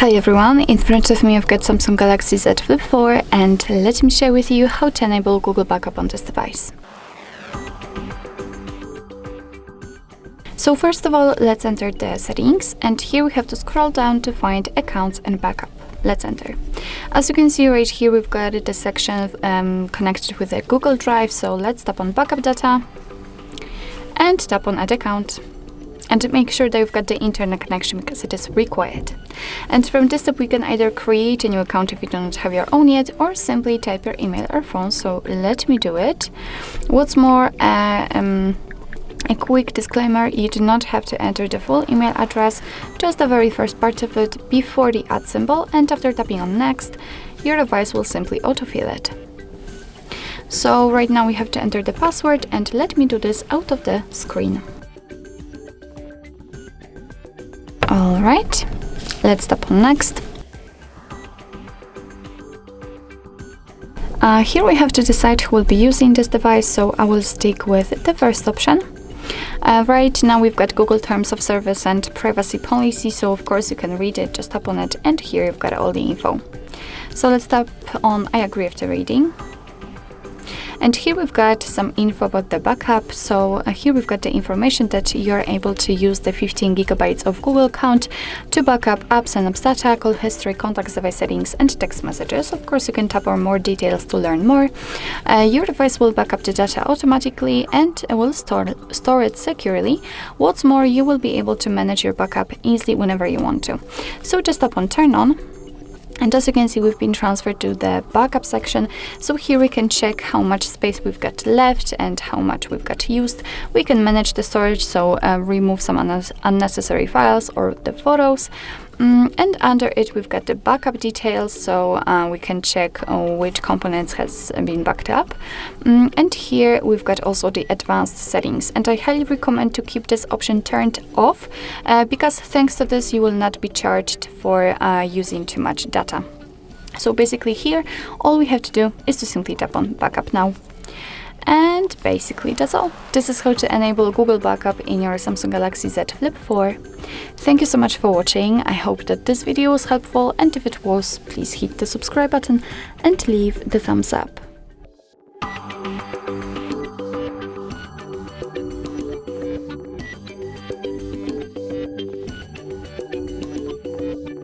Hi everyone, in front of me I've got Samsung Galaxy Z Flip4 and let me share with you how to enable Google Backup on this device. So first of all, let's enter the settings, and here we have to scroll down to find Accounts and Backup. Let's enter. As you can see right here, we've got the section connected with the Google Drive, so let's tap on Backup Data and tap on Add Account. And make sure that you've got the internet connection because it is required. And from this step, we can either create a new account if you do not have your own yet, or simply type your email or phone. So let me do it. What's more, a quick disclaimer, you do not have to enter the full email address, just the very first part of it before the add symbol, and after tapping on next, your device will simply autofill it. So right now we have to enter the password, and let me do this out of the screen. Alright, let's tap on next. Here we have to decide who will be using this device, so I will stick with the first option. Right now we've got Google Terms of Service and Privacy Policy, so of course you can read it, just tap on it, and here you've got all the info. So let's tap on I agree after reading. And here we've got some info about the backup. So here we've got the information that you're able to use the 15 gigabytes of Google account to backup apps and apps data, call history, contacts, device settings, and text messages. Of course, you can tap on more details to learn more. Your device will back up the data automatically and will store it securely. What's more, you will be able to manage your backup easily whenever you want to. So just tap on Turn On. And as you can see, we've been transferred to the backup section. So here we can check how much space we've got left and how much we've got used. We can manage the storage, so remove some unnecessary files or the photos. And under it, we've got the backup details, so we can check which components has been backed up. And here we've got also the advanced settings, and I highly recommend to keep this option turned off because thanks to this, you will not be charged for using too much data. So basically here, all we have to do is to simply tap on Backup Now. And basically that's all. This is how to enable Google Backup in your Samsung Galaxy Z Flip4. Thank you so much for watching. I hope that this video was helpful, and if it was, please hit the subscribe button and leave the thumbs up.